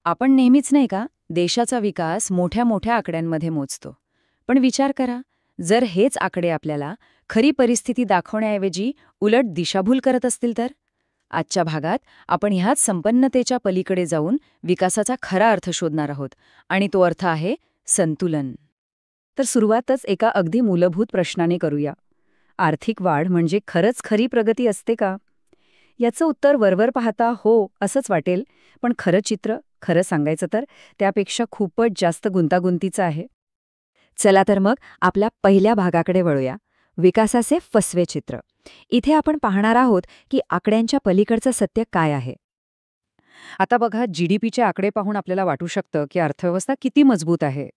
आपण नेहमीच नाही का देशाचा विकास मोठ्या मोठ्या आकड्यांमध्ये मोजतो. पण विचार करा, जर हेच आकडे आपल्याला खरी परिस्थिती दाखवण्याऐवजी उलट दिशाभूल करत असतील तर? आजच्या भागात आपण ह्याच संपन्नतेच्या पलीकडे जाऊन विकासाचा खरा अर्थ शोधणार आहोत, आणि तो अर्थ आहे संतुलन. तर सुरुवातच एका अगदी मूलभूत प्रश्नाने करूया. आर्थिक वाढ म्हणजे खरंच खरी प्रगती असते का? याचं उत्तर वरवर पाहता हो असंच वाटेल, पण खरं सांगायचं तर त्यापेक्षा खूपच जास्त गुंतागुंतीचं आहे. चला तर मग आपल्या पहिल्या भागाकडे वळूया, विकासाचे फसवे चित्र. इथे आपण पाहणार आहोत की आकड्यांच्या पलीकडचं सत्य काय आहे. आता बघा, जीडीपीचे आकडे पाहून आपल्याला वाटू शकतं की अर्थव्यवस्था किती मजबूत आहे.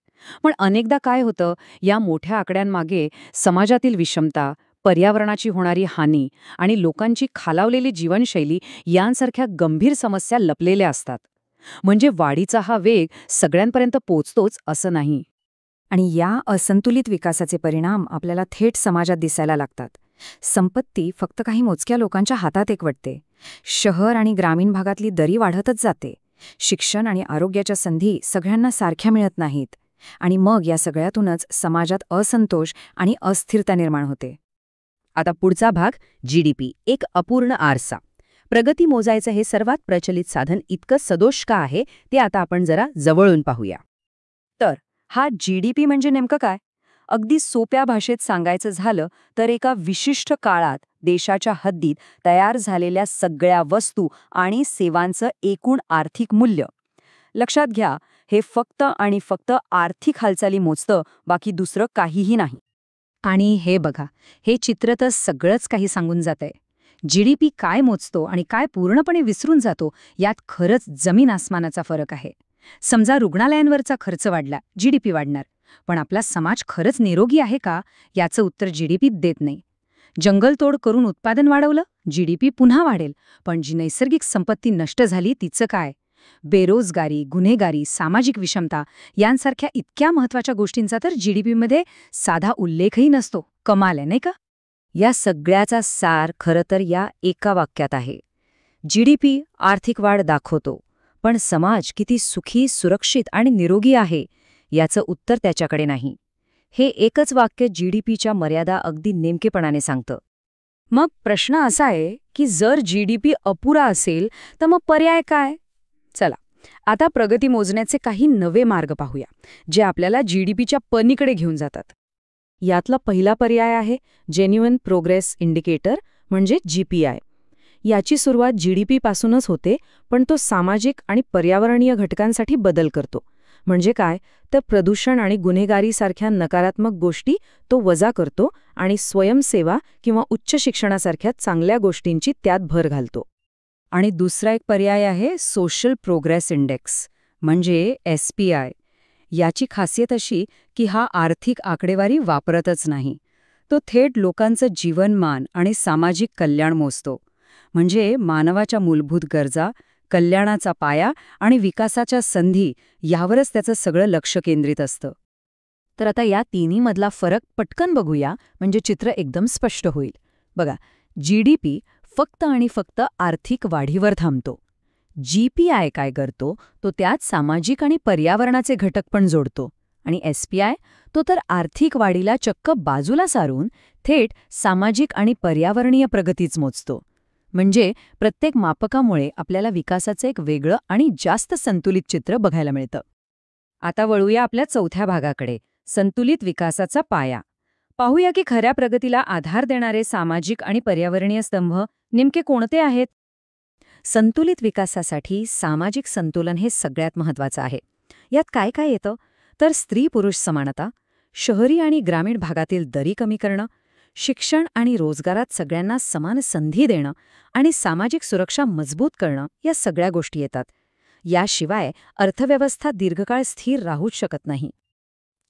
पण अनेकदा काय होतं, या मोठ्या आकड्यांमागे समाजातील विषमता, पर्यावरणाची होणारी हानी आणि लोकांची खालावलेली जीवनशैली यांसारख्या गंभीर समस्या लपलेल्या असतात. म्हणजे वाढीचा हा वेग सगळ्यांपर्यंत पोचतोच असं नाही. आणि या असंतुलित विकासाचे परिणाम आपल्याला थेट समाजात दिसायला लागतात. संपत्ती फक्त काही मोजक्या लोकांच्या हातात एकवटते. शहर आणि ग्रामीण भागातली दरी वाढतच जाते. शिक्षण आणि आरोग्याच्या संधी सगळ्यांना सारख्या मिळत नाहीत. आणि मग या सगळ्यातूनच समाजात असंतोष आणि अस्थिरता निर्माण होते. आता पुढचा भाग, जीडीपी, एक अपूर्ण आरसा. प्रगती मोजायचं हे सर्वात प्रचलित साधन इतकं सदोष का आहे ते आता आपण जरा जवळून पाहूया. तर हा जीडीपी म्हणजे नेमकं काय? अगदी सोप्या भाषेत सांगायचं झालं तर एका विशिष्ट काळात देशाच्या हद्दीत तयार झालेल्या सगळ्या वस्तू आणि सेवांचं एकूण आर्थिक मूल्य. लक्षात घ्या, हे फक्त आणि फक्त आर्थिक हालचाली मोजतं, बाकी दुसरं काहीही नाही. आणि हे बघा, हे चित्र तर सगळंच काही सांगून जातंय. जीडीपी काय मोजतो आणि काय पूर्णपणे विसरून जातो यात खरंच जमीन आसमानाचा फरक आहे. समजा रुग्णालयांवरचा खर्च वाढला, जीडीपी वाढणार. पण आपला समाज खरंच निरोगी आहे का, याचं उत्तर जीडीपी देत नाही. जंगलतोड करून उत्पादन वाढवलं, जीडीपी पुन्हा वाढेल. पण जी नैसर्गिक संपत्ती नष्ट झाली तिचं काय? बेरोजगारी, गुन्हेगारी, सामाजिक विषमता यांसारख्या इतक्या महत्वाच्या गोष्टींचा तर जीडीपीमध्ये साधा उल्लेखही नसतो. कमाल आहे, नाही का? या सगळ्याचा सार खरं तर या एका वाक्यात आहे. जीडीपी आर्थिक वाढ दाखवतो, पण समाज किती सुखी, सुरक्षित आणि निरोगी आहे याचं उत्तर त्याच्याकडे नाही. हे एकच वाक्य जीडीपीच्या मर्यादा अगदी नेमकेपणाने सांगतं. मग प्रश्न असा आहे की जर जीडीपी अपुरा असेल तर मग पर्याय काय? चला, आता प्रगती मोजण्याचे काही नवे मार्ग पाहूया, जे आपल्याला जीडीपीच्या पलीकडे घेऊन जातात. यातला पहिला पर्याय आहे जेन्युइन प्रोग्रेस इंडिकेटर, म्हणजे जीपीआय. याची सुरुवात जीडीपीपासूनच होते, पण तो सामाजिक आणि पर्यावरणीय घटकांसाठी बदल करतो. म्हणजे काय, तर प्रदूषण आणि गुन्हेगारीसारख्या नकारात्मक गोष्टी तो वजा करतो आणि स्वयंसेवा किंवा उच्च शिक्षणासारख्या चांगल्या गोष्टींची त्यात भर घालतो. आणि दुसरा एक पर्याय आहे सोशल प्रोग्रेस इंडेक्स, म्हणजे एसपीआय. याची खासियत अशी की हा आर्थिक आकडेवारी वापरतच नाही. तो थेट लोकांचं जीवनमान आणि सामाजिक कल्याण मोजतो. म्हणजे मानवाच्या मूलभूत गरजा, कल्याणाचा पाया आणि विकासाच्या संधी यावरच त्याचं सगळं लक्ष केंद्रित असतं. तर आता या तिन्हीमधला फरक पटकन बघूया, म्हणजे चित्र एकदम स्पष्ट होईल. बघा, जीडीपी फक्त आणि फक्त आर्थिक वाढीवर थांबतो. जीपीआय काय करतो, तो त्यात सामाजिक आणि पर्यावरणाचे घटक पण जोडतो. आणि एसपीआय, तो तर आर्थिक वाढीला चक्क बाजूला सारून थेट सामाजिक आणि पर्यावरणीय प्रगतीच मोजतो. म्हणजे प्रत्येक मापकामुळे आपल्याला विकासाचं एक वेगळं आणि जास्त संतुलित चित्र बघायला मिळतं. आता वळूया आपल्या चौथ्या भागाकडे, संतुलित विकासाचा पाया. पाहूया की खऱ्या प्रगतीला आधार देणारे सामाजिक आणि पर्यावरणीय स्तंभ नेमके कोणते आहेत. संतुलित विकासासाठी सामाजिक संतुलन हे सगळ्यात महत्त्वाचं आहे. यात काय काय येतं, तर स्त्री-पुरुष समानता, शहरी आणि ग्रामीण भागातील दरी कमी करणं, शिक्षण आणि रोजगारात सगळ्यांना समान संधी देणं आणि सामाजिक सुरक्षा मजबूत करणं, या सगळ्या गोष्टी येतात. याशिवाय अर्थव्यवस्था दीर्घकाळ स्थिर राहूच शकत नाही.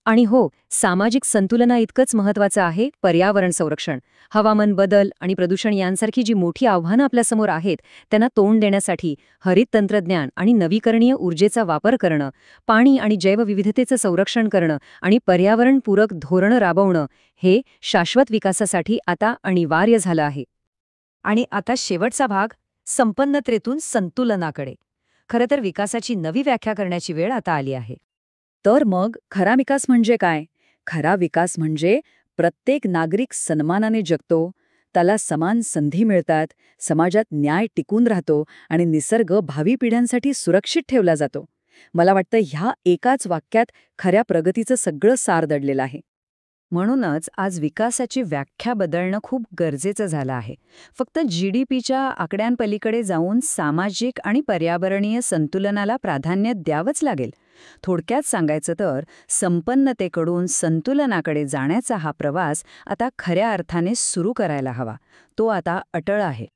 आणि हो, सामाजिक संतुलनाइतकंच महत्त्वाचं आहे पर्यावरण संरक्षण. हवामान बदल आणि प्रदूषण यांसारखी जी मोठी आव्हानं आपल्यासमोर आहेत, त्यांना तोंड देण्यासाठी हरित तंत्रज्ञान आणि नवीकरणीय ऊर्जेचा वापर करणं, पाणी आणि जैवविविधतेचं संरक्षण करणं आणि पर्यावरणपूरक धोरणं राबवणं, हे शाश्वत विकासासाठी आता अनिवार्य झालं आहे. आणि आता शेवटचा भाग, संपन्नतेतून संतुलनाकडे. खरं तर विकासाची नवी व्याख्या करण्याची वेळ आता आली आहे. तर मग खरा विकास म्हणजे काय? खरा विकास म्हणजे प्रत्येक नागरिक सन्मानाने जगतो, त्याला समान संधी मिळतात, समाजात न्याय टिकून राहतो आणि निसर्ग भावी पिढ्यांसाठी सुरक्षित ठेवला जातो. मला वाटतं ह्या एकाच वाक्यात खऱ्या प्रगतीचं सगळं सार दडलेलं आहे. म्हणूनच आज विकासाची व्याख्या बदलणं खूप गरजेचं झालं आहे. फक्त जीडीपीच्या आकड्यांपलीकडे जाऊन सामाजिक आणि पर्यावरणीय संतुलनाला प्राधान्य द्यावंच लागेल. थोडक्यात सांगायचं तर संपन्नतेकडून संतुलनाकडे जाण्याचा हा प्रवास आता खऱ्या अर्थाने सुरू करायला हवा. तो आता अटळ आहे.